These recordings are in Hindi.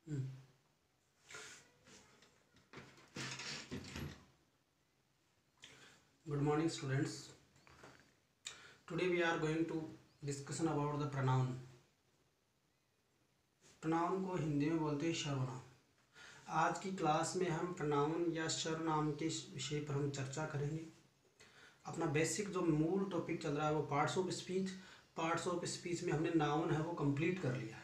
Good morning, students. Today we are going to discussion about the pronoun. pronoun को हिंदी में बोलते हैं सर्वनाम। आज की क्लास में हम pronoun या सर्वनाम के विषय पर हम चर्चा करेंगे। अपना बेसिक जो मूल टॉपिक चल रहा है वो parts of speech. Parts of speech में हमने नाउन है वो कंप्लीट कर लिया है।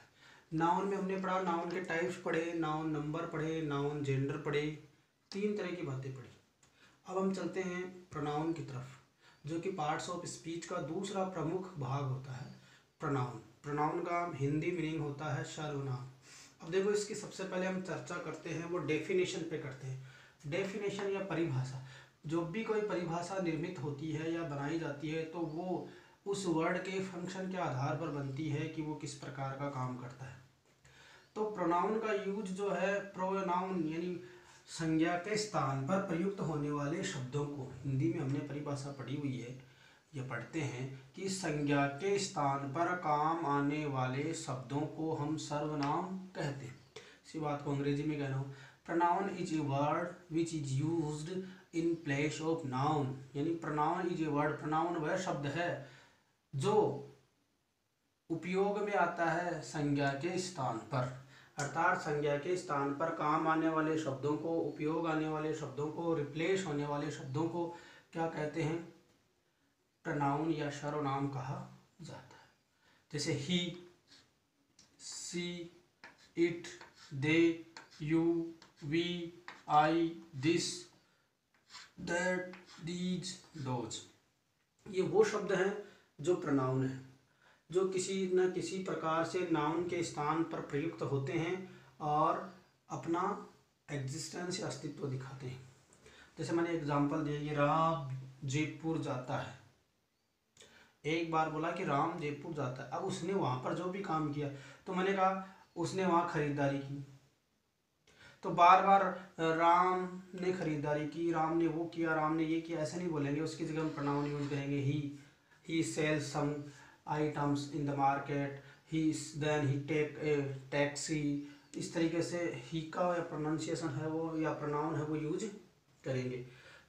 नाउन में हमने पढ़ा, नाउन के टाइप्स पढ़े, नाउन नंबर पढ़े, नाउन जेंडर पढ़े, 3 तरह की बातें पढ़ी। अब हम चलते हैं प्रोनाउन की तरफ, जो कि पार्ट्स ऑफ स्पीच का दूसरा प्रमुख भाग होता है। प्रोनाउन प्रोनाउन का हिंदी मीनिंग होता है सर्वनाम। अब देखो, इसकी सबसे पहले हम चर्चा करते हैं वो डेफिनेशन पे करते हैं। डेफिनेशन या परिभाषा, जो भी कोई परिभाषा निर्मित होती है या बनाई जाती है तो वो उस वर्ड के फंक्शन के आधार पर बनती है कि वो किस प्रकार का काम करता है। तो प्रोनाउन का यूज जो है, प्रोनाउन यानी संज्ञा के स्थान पर प्रयुक्त होने वाले शब्दों को, हिंदी में हमने परिभाषा पढ़ी हुई है, ये पढ़ते हैं कि संज्ञा के स्थान पर काम आने वाले शब्दों को हम सर्वनाम कहते हैं। इसी बात को अंग्रेजी में कहना हो, pronoun is a word which is used in place of noun. यानी pronoun is a word, pronoun वह शब्द है जो उपयोग में आता है संज्ञा के स्थान पर, अर्थात संज्ञा के स्थान पर काम आने वाले शब्दों को, उपयोग आने वाले शब्दों को, रिप्लेस होने वाले शब्दों को क्या कहते हैं? प्रोनाउन या सर्वनाम कहा जाता है। जैसे he, she, it, they, you, we, I, this, that, these, those. ये वो शब्द हैं जो प्रोनाउन है, जो किसी न किसी प्रकार से नाउन के स्थान पर प्रयुक्त होते हैं और अपना एग्जिस्टेंस या अस्तित्व दिखाते हैं। जैसे मैंने एग्जांपल दिया कि राम जयपुर जाता है। एक बार बोला कि राम जयपुर जाता है। अब उसने वहाँ पर जो भी काम किया, तो मैंने कहा उसने वहाँ खरीदारी की, तो बार बार राम ने खरीदारी की, राम ने वो किया, राम ने ये किया, ऐसा नहीं बोलेंगे। उसकी जगह हम प्रोनाउन यूज करेंगे। He sells some items in the market, then he take a taxi। इस तरीके से ही का या प्रोनाउंसिएशन है वो या प्रोनाउन है वो यूज करेंगे।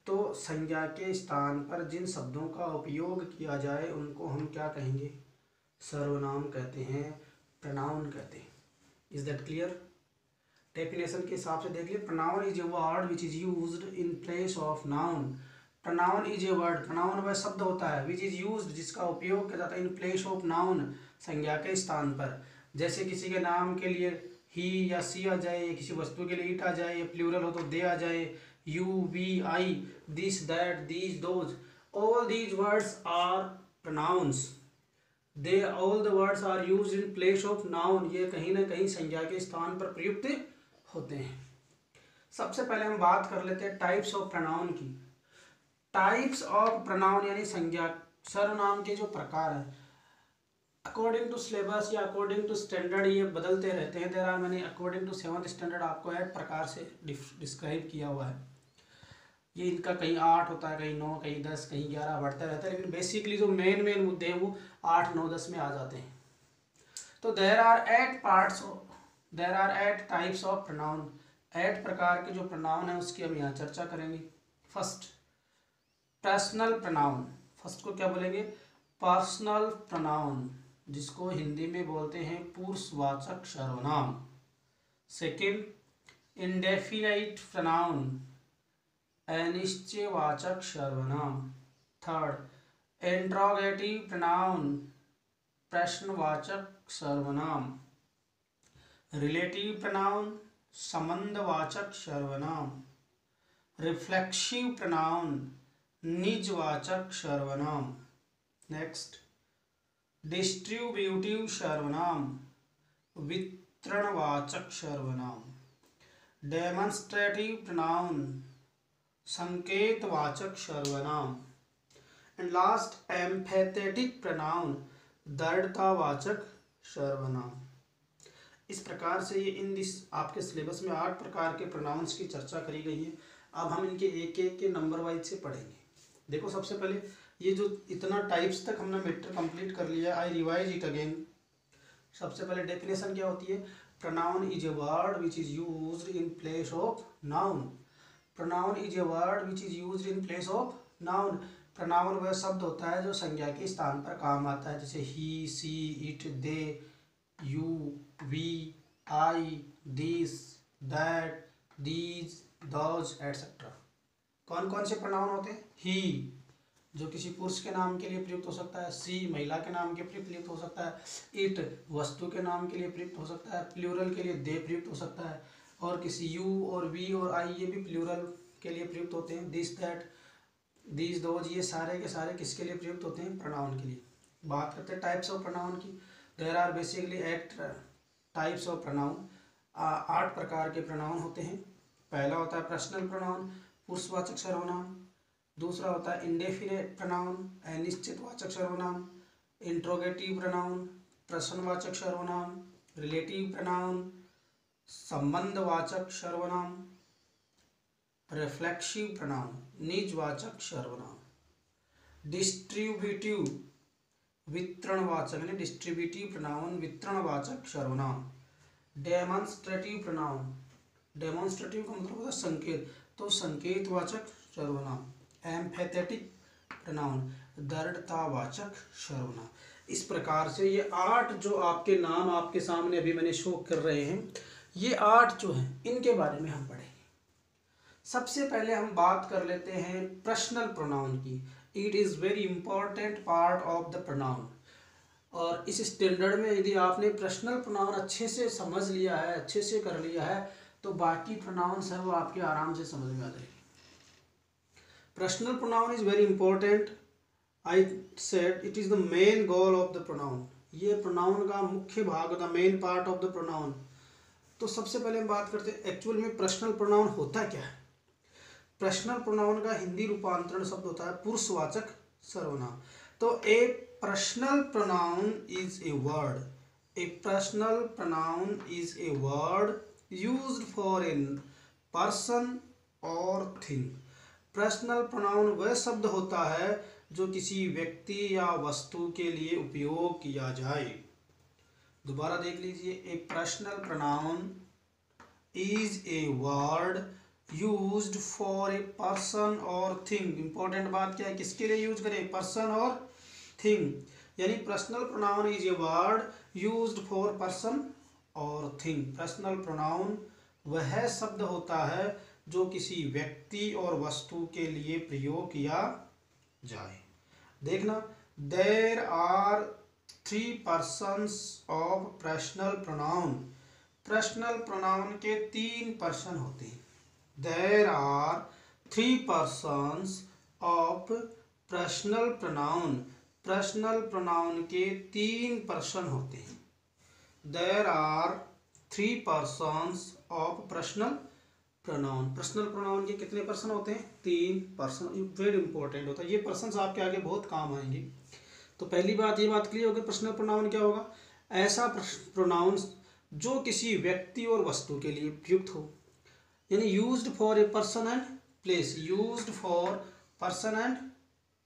तो संज्ञा के स्थान पर जिन शब्दों का उपयोग किया जाए उनको हम क्या कहेंगे? सर्वनाम कहते हैं, प्रोनाउन कहते हैं। Is that clear? डेफिनेशन के हिसाब से देख लिया। Pronoun is a word which is used in place of noun. Pronoun is a word, pronoun वह शब्द होता है विच इज यूज्ड, जिसका उपयोग किया जाता है इन प्लेस ऑफ नाउन, संज्ञा के स्थान पर। जैसे किसी के नाम के लिए ही या सी आ जाए, या किसी वस्तु के लिए इट आ जाए, या प्लूरल हो तो दे आ जाए, you, we, I, this, that, these, those, all these words are pronouns. They all the words are used in place of noun. ये कहीं ना कहीं संज्ञा के स्थान पर प्रयुक्त होते हैं। सबसे पहले हम बात कर लेते हैं टाइप्स ऑफ प्रोनाउन की। टाइप्स ऑफ प्रोनाउन यानी संज्ञा सर्वनाम के जो प्रकार है, अकॉर्डिंग टू सिलेबस या अकॉर्डिंग टू स्टैंडर्ड ये बदलते रहते हैं। देयर आर मैंने अकॉर्डिंग टू 7th स्टैंडर्ड आपको 8 प्रकार से डिस्क्राइब किया हुआ है। ये इनका कहीं 8 होता है, कहीं 9, कहीं 10, कहीं 11 बढ़ता रहता है, लेकिन बेसिकली जो मेन मुद्दे हैं वो 8, 9, 10 में आ जाते हैं। तो there are 8 types of pronoun. 8 प्रकार के जो प्रोनाउन है उसकी हम यहाँ चर्चा करेंगे। First, personal pronoun. फर्स्ट को क्या बोलेंगे? पर्सनल प्रोनाउन, जिसको हिंदी में बोलते हैं पुरुषवाचक सर्वनाम। सेकंड, इंडेफिनाइट प्रोनाउन, अनिश्चयवाचक सर्वनाम। थर्ड, इंट्रोगेटिव प्रोनाउन, प्रश्नवाचक सर्वनाम। रिलेटिव प्रोनाउन, संबंधवाचक सर्वनाम। रिफ्लेक्सिव प्रोनाउन, निजवाचक सर्वनाम। नेक्स्ट, डिस्ट्रीब्यूटिव सर्वनाम, वितरणवाचक सर्वनाम। डेमोन्स्ट्रेटिव प्रोनाउन, संकेतवाचक सर्वनाम। एंड लास्ट, एम्फेथेटिक प्रोनाउन, दृढ़तावाचक सर्वनाम। इस प्रकार से ये आपके सिलेबस में 8 प्रकार के प्रोनाउंस की चर्चा करी गई है। अब हम इनके एक एक के नंबर वाइज से पढ़ेंगे। देखो, सबसे पहले ये जो इतना टाइप्स तक हमने मैटर कंप्लीट कर लिया, आई रिवाइज इट अगेन। सबसे पहले डेफिनेशन क्या होती है? pronoun is a word which is used in place of noun. pronoun is a word which is used in place of noun. pronoun वह शब्द होता है जो संज्ञा के स्थान पर काम आता है, जैसे he, she, it, they, you, we, I, this, that, these, those, etc. कौन कौन से pronoun होते हैं? he जो किसी पुरुष के नाम के लिए प्रयुक्त हो सकता है, she महिला के नाम के लिए प्रयुक्त हो सकता है, it वस्तु के नाम के लिए प्रयुक्त हो सकता है, प्लूरल के लिए they प्रयुक्त हो सकता है, और किसी you और we और I ये भी प्लूरल के लिए प्रयुक्त होते हैं, this, that, these, those ये सारे के सारे किसके लिए प्रयुक्त होते हैं? pronoun के लिए। बात करते हैं टाइप्स ऑफ pronoun की। there are basically 8 types of pronoun, 8 प्रकार के pronoun होते हैं। पहला होता है पर्सनल pronoun, पुरुषवाचक सर्वनाम। दूसरा होता है इंडेफिनिट pronoun, अनिश्चितवाचक सर्वनाम। इंट्रोगेटिव pronoun, प्रश्नवाचक सर्वनाम। रिलेटिव pronoun, संबंधवाचक सर्वनाम। रिफ्लेक्सिव pronoun, निजवाचक सर्वनाम। डिस्ट्रीब्यूटिव वितरणवाचक यानी डिस्ट्रीब्यूटिव pronoun, वितरणवाचक सर्वनाम। डेमोन्स्ट्रेटिव pronoun, डेमोन्स्ट्रेटिव का मतलब होता है संकेत, तो संकेतवाचक सर्वनाम। एम्फेथेटिक pronoun, दृढ़तावाचक सर्वनाम। इस प्रकार से ये 8 जो आपके नाम आपके सामने अभी मैंने शो कर रहे हैं, ये 8 जो हैं इनके बारे में हम पढ़ेंगे। सबसे पहले हम बात कर लेते हैं पर्सनल प्रोनाउन की। It is very important part of the pronoun. और इस स्टैंडर्ड में यदि आपने पर्सनल प्रोनाउन अच्छे से समझ लिया है, अच्छे से कर लिया है, तो बाकी प्रोनाउंस है वो आपके आराम से समझ में आ जाएगी। Personal pronoun is very important. I said it is the main goal of the pronoun. ये प्रोनाउन का मुख्य भाग, the main part of the pronoun. तो सबसे पहले हम बात करते हैं एक्चुअल में पर्सनल प्रोनाउन होता क्या है। पर्सनल प्रोनाउन का हिंदी रूपांतरण शब्द होता है पुरुषवाचक सर्वनाम। तो ए personal pronoun is a word, A personal pronoun is a word used for a person और थिंग। पर्सनल प्रोनाउन वह शब्द होता है जो किसी व्यक्ति या वस्तु के लिए उपयोग किया जाए। दोबारा देख लीजिए, ए personal pronoun is a word used for a person और थिंग। इंपॉर्टेंट बात क्या है, किसके लिए यूज करें? पर्सन और थिंग। यानी personal pronoun is a word used for person और थिंग। पर्सनल प्रोनाउन वह शब्द होता है जो किसी व्यक्ति और वस्तु के लिए प्रयोग किया जाए। देखना, there are 3 persons of personal pronoun. Personal pronoun के 3 पर्सन होते हैं। There are 3 persons of personal pronoun. Personal pronoun के 3 पर्सन होते हैं। There are 3 persons of personal pronoun. Personal pronoun के कितने पर्सन होते हैं? 3 पर्सन। वेरी इंपॉर्टेंट होता है, ये पर्सन्स आपके आगे बहुत काम आएंगे। तो पहली बात ये बात क्लियर होगी, पर्सनल प्रोनाउन क्या होगा? ऐसा प्रोनाउन जो किसी व्यक्ति और वस्तु के लिए प्रयुक्त हो, यानी used for a person and place. Used for person and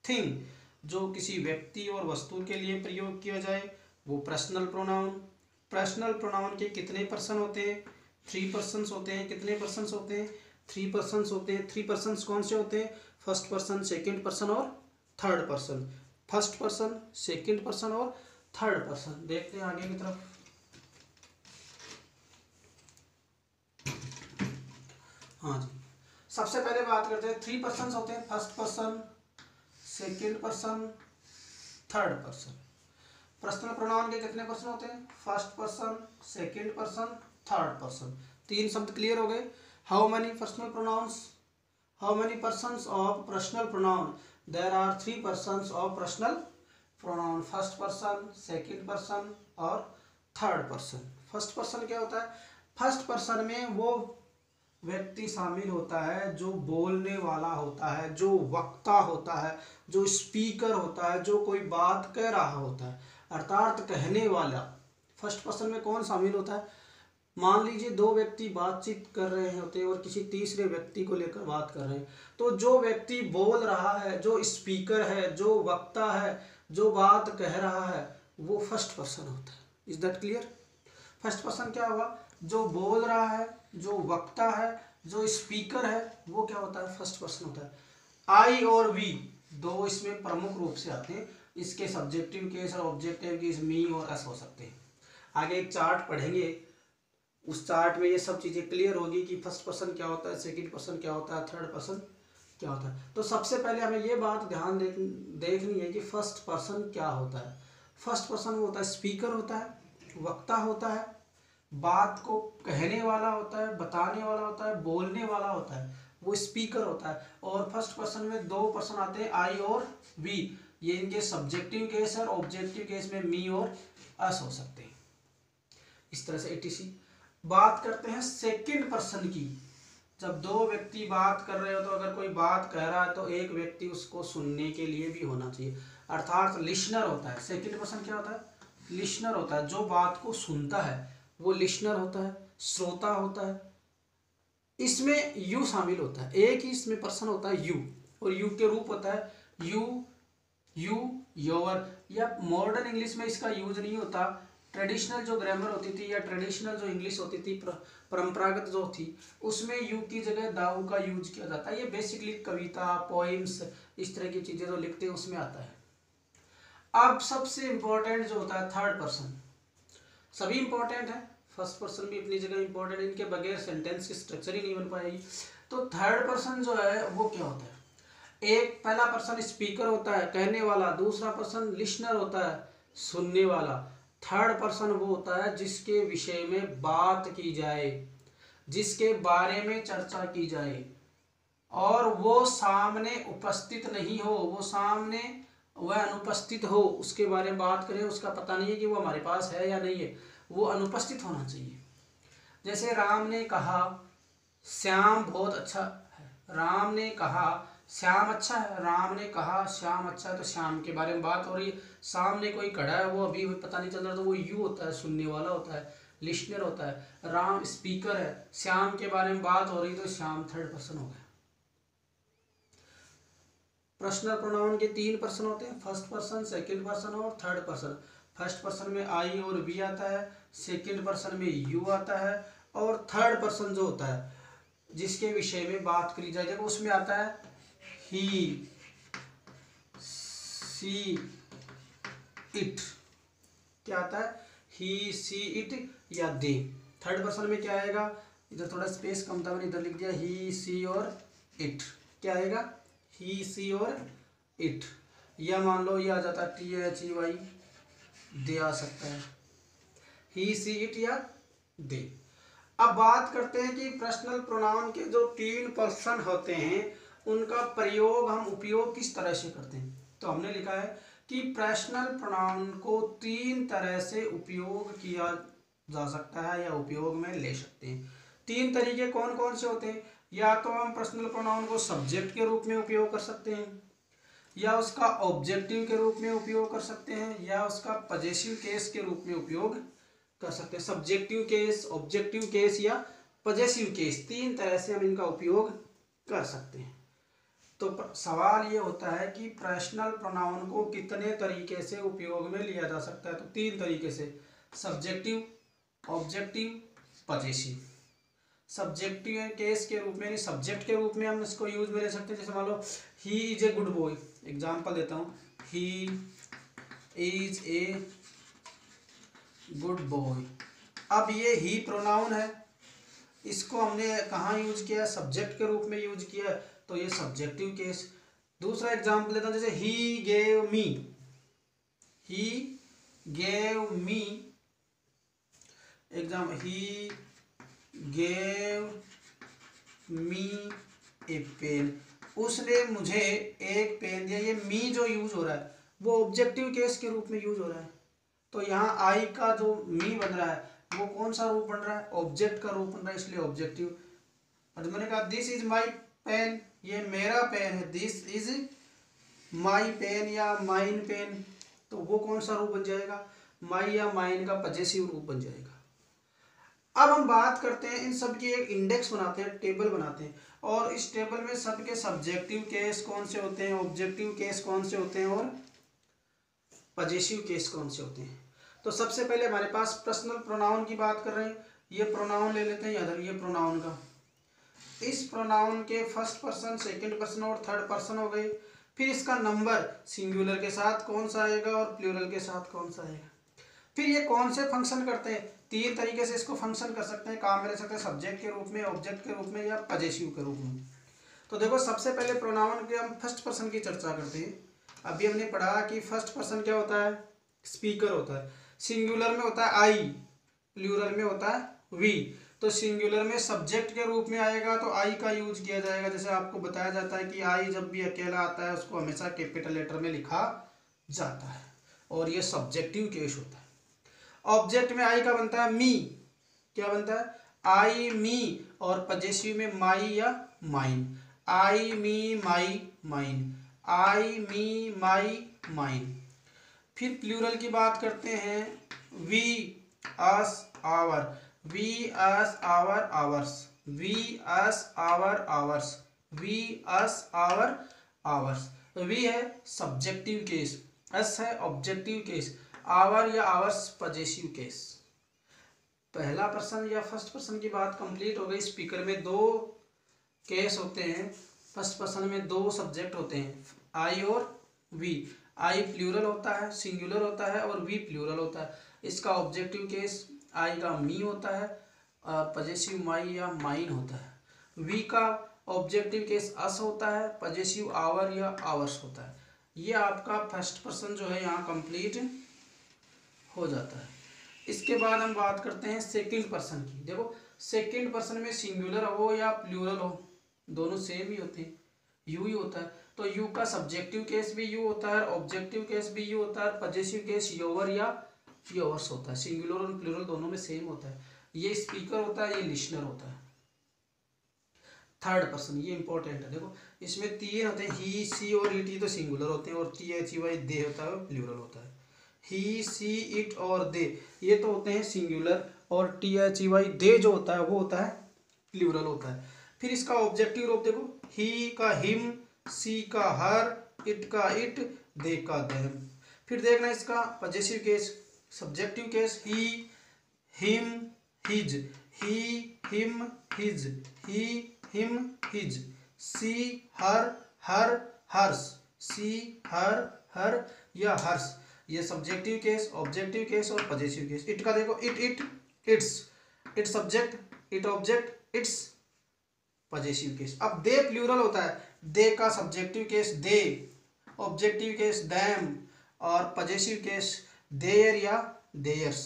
thing, जो किसी व्यक्ति और वस्तु के लिए प्रयोग किया जाए, वो पर्सनल प्रोनाउन। पर्सनल प्रोनाउन के कितने पर्सन होते हैं? 3 persons होते हैं। कितने पर्सन्स होते हैं? 3 persons होते हैं। 3 persons कौन से होते हैं? फर्स्ट पर्सन, सेकंड पर्सन और third person. First person, second person और थर्ड पर्सन। देखते हैं आगे की तरफ। हाँ जी, सबसे पहले बात करते हैं 3 persons होते हैं। First person, second person, third person. Personal pronoun के कितने पर्सन होते हैं? First person, second person, third person. 3 शब्द क्लियर हो गए। How many personal pronouns? How many persons of personal pronoun? There are 3 persons of personal pronoun. First person, second person और थर्ड पर्सन। फर्स्ट पर्सन क्या होता है? फर्स्ट पर्सन में वो व्यक्ति शामिल होता है जो बोलने वाला होता है, जो वक्ता होता है, जो स्पीकर होता है, जो कोई बात कह रहा होता है, अर्थात कहने वाला। फर्स्ट पर्सन में कौन शामिल होता है? मान लीजिए 2 व्यक्ति बातचीत कर रहे होते हैं और किसी तीसरे व्यक्ति को लेकर बात कर रहे हैं, तो जो व्यक्ति बोल रहा है, जो स्पीकर है, जो वक्ता है, जो बात कह रहा है, वो फर्स्ट पर्सन होता है। Is that clear? First person क्या हुआ, जो बोल रहा है, जो वक्ता है, जो स्पीकर है, वो क्या होता है, फर्स्ट पर्सन होता है। आई और वी दो इसमें प्रमुख रूप से आते हैं। इसके सब्जेक्टिव केस और ऑब्जेक्टिव केस मी और अस हो सकते हैं। आगे एक चार्ट पढ़ेंगे, उस चार्ट में ये सब चीज़ें क्लियर होगी कि फर्स्ट पर्सन क्या होता है, सेकंड पर्सन क्या होता है, थर्ड पर्सन क्या होता है। तो सबसे पहले हमें ये बात ध्यान देखनी है कि फर्स्ट पर्सन क्या होता है। फर्स्ट पर्सन वो होता है, स्पीकर होता है, वक्ता होता है, बात को कहने वाला होता है, बताने वाला होता है, बोलने वाला होता है, वो स्पीकर होता है। और फर्स्ट पर्सन में दो पर्सन आते हैं, आई और वी। ये इनके सब्जेक्टिव केस है, ऑब्जेक्टिव केस में मी और अस हो सकते हैं। इस तरह से एटीसी। बात करते हैं सेकंड पर्सन की। जब दो व्यक्ति बात कर रहे हो तो अगर कोई बात कह रहा है तो एक व्यक्ति उसको सुनने के लिए भी होना चाहिए, अर्थात लिसनर होता है। सेकंड पर्सन क्या होता है, लिसनर होता है, जो बात को सुनता है वो लिसनर होता है, श्रोता होता है। इसमें यू शामिल होता है, एक ही इसमें पर्सन होता है यू, और यू के रूप होता है यू, योर। या मॉडर्न इंग्लिश में इसका यूज नहीं होता। ट्रेडिशनल जो ग्रामर होती थी या ट्रेडिशनल जो इंग्लिश होती थी, परंपरागत जो थी, उसमें यू की जगह दाऊ का यूज किया जाता है। ये बेसिकली कविता, पोइम्स, इस तरह की चीजें जो लिखते हैं उसमें आता है। अब सबसे इंपॉर्टेंट जो होता है थर्ड पर्सन। सभी इंपॉर्टेंट है, फर्स्ट पर्सन भी अपनी जगह इंपॉर्टेंट है, इनके बगैर सेंटेंस की स्ट्रक्चर ही नहीं बन पाएगी। तो थर्ड पर्सन जो है वो क्या होता है, एक पहला पर्सन स्पीकर होता है, कहने वाला। दूसरा पर्सन लिसनर होता है, सुनने वाला। थर्ड पर्सन वो होता है जिसके विषय में बात की जाए, जिसके बारे में चर्चा की जाए, और वो सामने उपस्थित नहीं हो, वो सामने वह अनुपस्थित हो, उसके बारे में बात करें, उसका पता नहीं है कि वो हमारे पास है या नहीं है, वो अनुपस्थित होना चाहिए। जैसे राम ने कहा श्याम बहुत अच्छा है, राम ने कहा श्याम अच्छा है, राम ने कहा श्याम अच्छा है, तो श्याम के बारे में बात हो रही है। सामने कोई खड़ा है, वो अभी पता नहीं चल रहा, तो वो यू होता है, सुनने वाला होता है, लिसनर होता है। राम स्पीकर है, श्याम के बारे में बात हो रही है, तो श्याम थर्ड पर्सन हो गया। पर्सनल प्रोनाउन के तीन पर्सन होते हैं, फर्स्ट पर्सन, सेकंड पर्सन और थर्ड पर्सन। फर्स्ट पर्सन में आई और वी आता है, सेकंड पर्सन में यू आता है, और थर्ड पर्सन जो होता है जिसके विषय में बात करी जाए, उसमें आता है ही, सी, इट। क्या आता है, ही, सी, इट या दे। थर्ड पर्सन में क्या आएगा, इधर थोड़ा स्पेस कम था, मैंने इधर लिख दिया ही, सी और इट। क्या आएगा, ही, सी और इट। या मान लो ये आ जाता है THEY, दे आ सकता है, ही, सी, इट या दे। अब बात करते हैं कि पर्सनल प्रोनाउन के जो तीन पर्सन होते हैं उनका प्रयोग, हम उपयोग किस तरह से करते हैं। तो हमने लिखा है कि पर्सनल प्रोनाउन को तीन तरह से उपयोग किया जा सकता है या उपयोग में ले सकते हैं। तीन तरीके कौन कौन से होते हैं, या तो हम पर्सनल प्रोनाउन को सब्जेक्ट के रूप में उपयोग कर सकते हैं, या उसका ऑब्जेक्टिव के रूप में उपयोग कर सकते हैं, या उसका पजेसिव केस के रूप में उपयोग कर सकते हैं। सब्जेक्टिव केस, ऑब्जेक्टिव केस या पजेसिव केस, तीन तरह से हम इनका उपयोग कर सकते हैं। तो सवाल ये होता है कि पर्सनल प्रोनाउन को कितने तरीके से उपयोग में लिया जा सकता है। तो तीन तरीके से, subjective, objective, possessive. Subjective case के रूप में, सब्जेक्ट के रूप में हम इसको यूज में ले सकते हैं। जैसे मान लो he is a good boy, example देता हूँ, he is a good boy. अब ये ही प्रोनाउन है, इसको हमने कहाँ यूज किया, सब्जेक्ट के रूप में यूज किया, तो ये सब्जेक्टिव केस। दूसरा एग्जाम्पल लेता हूँ, जैसे he gave me, he gave me, example he gave me a pen, उसने मुझे एक पेन दिया। ये मी जो यूज हो रहा है वो ऑब्जेक्टिव केस के रूप में यूज हो रहा है। तो यहाँ आई का जो मी बन रहा है वो कौन सा रूप बन रहा है, ऑब्जेक्ट का रूप बन रहा है, इसलिए ऑब्जेक्टिव। और मैंने कहा दिस इज माई पेन, ये मेरा पेन है, दिस इज माई पेन या माइन पेन, तो वो कौन सा रूप बन जाएगा, माई या माइन का पजेसिव रूप बन जाएगा। अब हम बात करते हैं, इन सब की एक इंडेक्स बनाते हैं, टेबल बनाते हैं, और इस टेबल में सबके सब्जेक्टिव केस कौन से होते हैं, ऑब्जेक्टिव केस कौन से होते हैं, और पजेसिव केस कौन से होते हैं। तो सबसे पहले हमारे पास पर्सनल प्रोनाउन की बात कर रहे हैं। ये प्रोनाउन ले लेते हैं याद, ये प्रोनाउन का, इस प्रोनाउन के फर्स्ट पर्सन, सेकंड पर्सन और थर्ड पर्सन हो गए। फिर इसका नंबर सिंगुलर के साथ कौन सा आएगा और प्लूरल के साथ कौन सा आएगा। फिर ये कौन से फंक्शन करते हैं, तीन तरीके से इसको फंक्शन कर सकते हैं, काम में ले सकते हैं, सब्जेक्ट के रूप में, ऑब्जेक्ट के रूप में या पजेसिव के रूप में। तो देखो सबसे पहले प्रोनाउन के हम फर्स्ट पर्सन की चर्चा करते हैं। अभी हमने पढ़ा कि फर्स्ट पर्सन क्या होता है, स्पीकर होता है, सिंगुलर में होता है आई, प्लूरल में होता है वी। तो सिंगुलर में सब्जेक्ट के रूप में आएगा तो आई का यूज किया जाएगा। जैसे आपको बताया जाता है कि आई जब भी अकेला आता है उसको हमेशा कैपिटल लेटर में लिखा जाता है, और ये सब्जेक्टिव केस होता है। ऑब्जेक्ट में आई का बनता है मी, क्या बनता है, आई मी, और पजेसिव में माई या mine, I me my mine, I me my mine. फिर प्लूरल की बात करते हैं, we us our, we us our ours, we us our ours, we us our ours. तो वी है सब्जेक्टिव केस, अस है ऑब्जेक्टिव केस, आवर या आवर्स पजेसिव केस। पहला पर्सन या फर्स्ट पर्सन की बात कंप्लीट हो गई। स्पीकर में दो केस होते हैं, फर्स्ट पर्सन में दो सब्जेक्ट होते हैं, आई और वी। आई प्लूरल होता है, सिंगुलर होता है, और वी प्लूरल होता है। इसका ऑब्जेक्टिव केस आई का मी होता है, पजेसिव माई या माइन होता है। वी का ऑब्जेक्टिव केस अस होता है, पजेसिव आवर या आवर्स होता है। ये आपका फर्स्ट पर्सन जो है यहाँ कंप्लीट हो जाता है। इसके बाद हम बात करते हैं सेकंड पर्सन की। देखो सेकंड पर्सन में सिंगुलर हो या प्लूरल हो, दोनों सेम ही होते हैं, यू ही होता है। तो यू का सब्जेक्टिव केस भी यू होता है, ऑब्जेक्टिव केस भी यू होता है, पजेसिव केस योवर या योवर्स होता है। सिंगुलर और प्लूरल दोनों में सेम होता है। ये स्पीकर होता है, ये लिसनर होता है। थर्ड पर्सन ये इंपॉर्टेंट है। देखो इसमें तीन होते हैं, ही सी और इट, तो सिंगुलर होते हैं, और T H E why they होता है प्लूरल होता है। ही सी इट और दे ये तो होते हैं सिंगुलर, और T H E why they जो होता है वो होता है प्लूरल होता है। फिर इसका ऑब्जेक्टिव रूप देखो, ही का हिम, सी का हर, इट का इट, दे का देम। फिर देखना इसका पजेसिव केस, सब्जेक्टिव केस, ही हिम हिज, ही हिम हिज, ही हिम हिज, सी हर हर हर्स, सी हर हर या हर्स। ये सब्जेक्टिव केस, ऑब्जेक्टिव केस और पजेसिव केस। इट का देखो, it it it's, it subject, it object, it's possessive case. अब दे प्लूरल होता है, दे का सब्जेक्टिव केस दे, ऑब्जेक्टिव केस दैम, और पजेसिव केस देयर या देयर्स।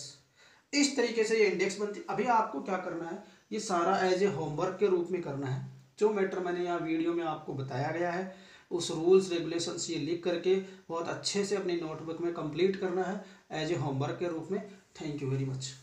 इस तरीके से ये इंडेक्स बनती। अभी आपको क्या करना है, ये सारा एज ए होमवर्क के रूप में करना है। जो मैटर मैंने यहाँ वीडियो में आपको बताया गया है उस रूल्स रेगुलेशंस ये लिख करके बहुत अच्छे से अपनी नोटबुक में कंप्लीट करना है एज ए होमवर्क के रूप में। Thank you very much.